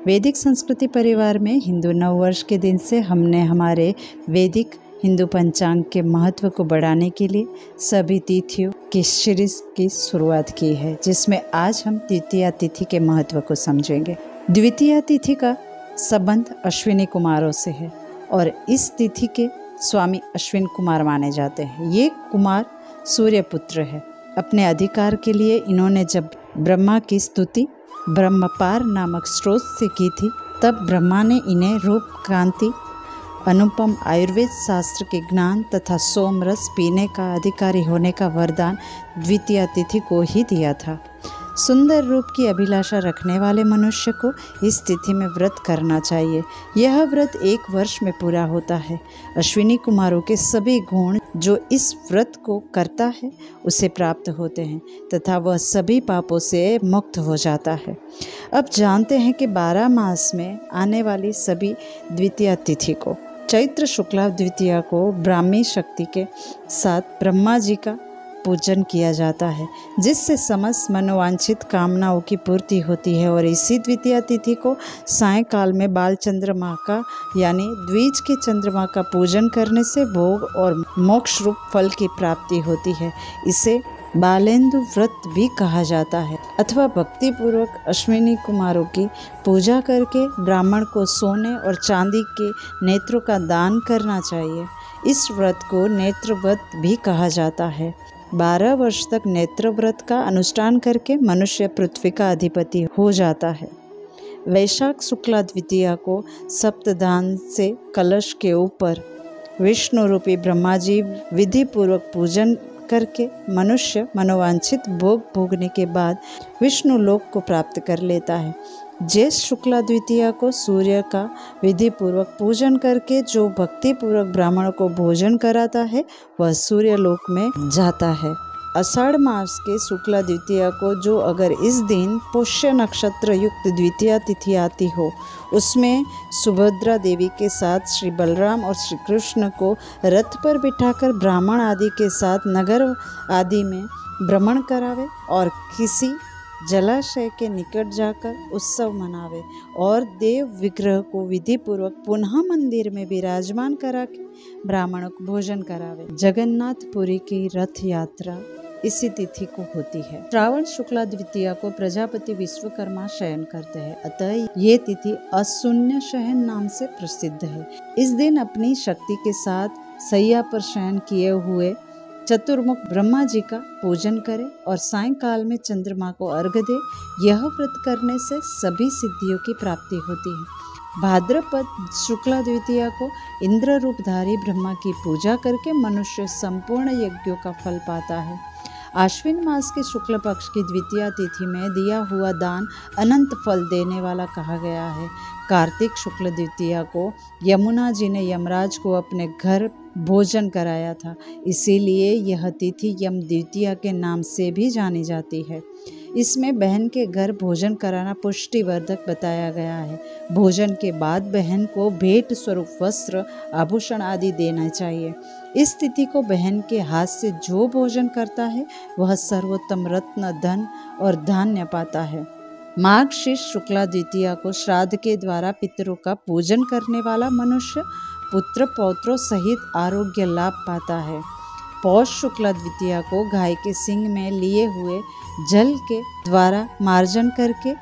वैदिक संस्कृति परिवार में हिंदू नववर्ष के दिन से हमने हमारे वैदिक हिंदू पंचांग के महत्व को बढ़ाने के लिए सभी तिथियों की सीरीज की शुरुआत की है, जिसमें आज हम द्वितीया तिथि के महत्व को समझेंगे। द्वितीया तिथि का संबंध अश्विनी कुमारों से है और इस तिथि के स्वामी अश्विन कुमार माने जाते हैं। ये कुमार सूर्य पुत्र है। अपने अधिकार के लिए इन्होंने जब ब्रह्मा की स्तुति ब्रह्मपार नामक स्रोत से की थी, तब ब्रह्मा ने इन्हें रूप, कांति, अनुपम आयुर्वेद शास्त्र के ज्ञान तथा सोम रस पीने का अधिकारी होने का वरदान द्वितीया तिथि को ही दिया था। सुंदर रूप की अभिलाषा रखने वाले मनुष्य को इस तिथि में व्रत करना चाहिए। यह व्रत 1 वर्ष में पूरा होता है। अश्विनी कुमारों के सभी गुण जो इस व्रत को करता है उसे प्राप्त होते हैं तथा वह सभी पापों से मुक्त हो जाता है। अब जानते हैं कि 12 मास में आने वाली सभी द्वितीया तिथि को चैत्र शुक्ला द्वितीया को ब्राह्मी शक्ति के साथ ब्रह्मा जी का पूजन किया जाता है, जिससे समस्त मनोवांछित कामनाओं की पूर्ति होती है। और इसी द्वितीया तिथि को सायंकाल में बाल चंद्रमा का यानी द्विज के चंद्रमा का पूजन करने से भोग और मोक्ष रूप फल की प्राप्ति होती है। इसे बालेंदु व्रत भी कहा जाता है अथवा भक्ति पूर्वक अश्विनी कुमारों की पूजा करके ब्राह्मण को सोने और चांदी के नेत्रों का दान करना चाहिए। इस व्रत को नेत्र व्रत भी कहा जाता है। 12 वर्ष तक नेत्र व्रत का अनुष्ठान करके मनुष्य पृथ्वी का अधिपति हो जाता है। वैशाख शुक्ला द्वितीया को सप्तधान से कलश के ऊपर विष्णु रूपी ब्रह्मा जी विधि पूर्वक पूजन करके मनुष्य मनोवांछित भोग भोगने के बाद विष्णु लोक को प्राप्त कर लेता है। ज्येष्ठ शुक्ला द्वितीया को सूर्य का विधि पूर्वक पूजन करके जो भक्ति पूर्वक ब्राह्मण को भोजन कराता है वह सूर्य लोक में जाता है। आषाढ़ मास के शुक्ला द्वितीया को जो अगर इस दिन पुष्य नक्षत्र युक्त द्वितीया तिथि आती हो, उसमें सुभद्रा देवी के साथ श्री बलराम और श्री कृष्ण को रथ पर बिठाकर ब्राह्मण आदि के साथ नगर आदि में भ्रमण करावे और किसी जलाशय के निकट जाकर उत्सव मनावे और देव विग्रह को विधि पूर्वक पुनः मंदिर में विराजमान करा के ब्राह्मणों को भोजन करावे। जगन्नाथपुरी की रथ यात्रा इसी तिथि को होती है। श्रावण शुक्ला द्वितीया को प्रजापति विश्वकर्मा शयन करते हैं, अतः ये तिथि अशून्य शयन नाम से प्रसिद्ध है। इस दिन अपनी शक्ति के साथ सैया पर शयन किए हुए चतुर्मुख ब्रह्मा जी का पूजन करें और सायंकाल में चंद्रमा को अर्घ्य दे। यह व्रत करने से सभी सिद्धियों की प्राप्ति होती है। भाद्रपद शुक्ला द्वितीया को इंद्र रूपधारी ब्रह्मा की पूजा करके मनुष्य संपूर्ण यज्ञों का फल पाता है। आश्विन मास के शुक्ल पक्ष की द्वितीया तिथि में दिया हुआ दान अनंत फल देने वाला कहा गया है। कार्तिक शुक्ल द्वितीया को यमुना जी ने यमराज को अपने घर भोजन कराया था, इसीलिए यह तिथि यम द्वितीया के नाम से भी जानी जाती है। इसमें बहन के घर भोजन कराना पुष्टिवर्धक बताया गया है। भोजन के बाद बहन को भेंट स्वरूप वस्त्र, आभूषण आदि देना चाहिए। इस तिथि को बहन के हाथ से जो भोजन करता है वह सर्वोत्तम रत्न, धन और धान्य पाता है। माघ शीर्ष शुक्ला द्वितीया को श्राद्ध के द्वारा पितरों का पूजन करने वाला मनुष्य पुत्र पौत्रों सहित आरोग्य लाभ पाता है। पौष शुक्ला द्वितीया को गाय के सींग में लिए हुए जल के द्वारा मार्जन करके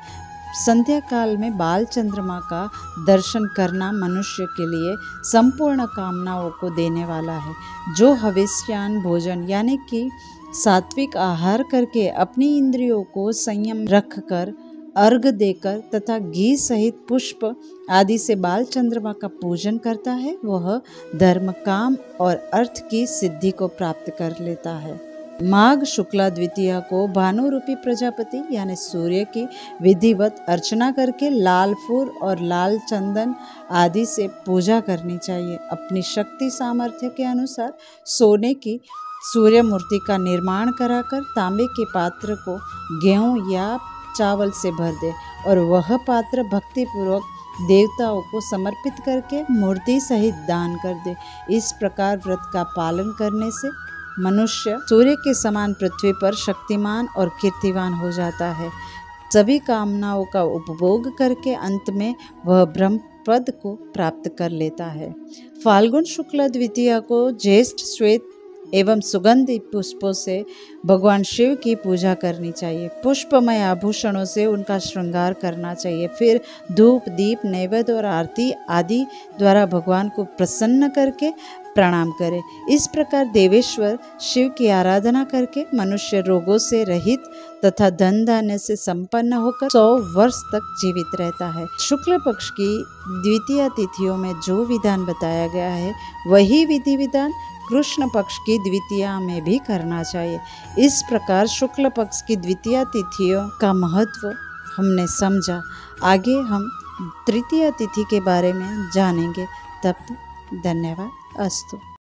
संध्या काल में बाल चंद्रमा का दर्शन करना मनुष्य के लिए संपूर्ण कामनाओं को देने वाला है। जो हविष्यान भोजन यानी कि सात्विक आहार करके अपनी इंद्रियों को संयम रखकर अर्घ देकर तथा घी सहित पुष्प आदि से बाल चंद्रमा का पूजन करता है, वह धर्म, काम और अर्थ की सिद्धि को प्राप्त कर लेता है। माघ शुक्ला द्वितीया को भानु रूपी प्रजापति यानी सूर्य की विधिवत अर्चना करके लाल फूल और लाल चंदन आदि से पूजा करनी चाहिए। अपनी शक्ति सामर्थ्य के अनुसार सोने की सूर्य मूर्ति का निर्माण कराकर तांबे के पात्र को गेहूं या चावल से भर दे और वह पात्र भक्ति पूर्वक देवताओं को समर्पित करके मूर्ति सहित दान कर दे। इस प्रकार व्रत का पालन करने से मनुष्य सूर्य के समान पृथ्वी पर शक्तिमान और कीर्तिवान हो जाता है। सभी कामनाओं का उपभोग करके अंत में वह ब्रह्म पद को प्राप्त कर लेता है। फाल्गुन शुक्ल द्वितीया को ज्येष्ठ श्वेत एवं सुगंधित पुष्पों से भगवान शिव की पूजा करनी चाहिए। पुष्पमय आभूषणों से उनका श्रृंगार करना चाहिए। फिर धूप दीप नैवेद्य और आरती आदि द्वारा भगवान को प्रसन्न करके प्रणाम करें। इस प्रकार देवेश्वर शिव की आराधना करके मनुष्य रोगों से रहित तथा धन धान्य से संपन्न होकर 100 वर्ष तक जीवित रहता है। शुक्ल पक्ष की द्वितीय तिथियों में जो विधान बताया गया है वही विधि विधान कृष्ण पक्ष की द्वितीया में भी करना चाहिए। इस प्रकार शुक्ल पक्ष की द्वितीय तिथियों का महत्व हमने समझा। आगे हम तृतीय तिथि के बारे में जानेंगे। तब तक धन्यवाद। अस्तु।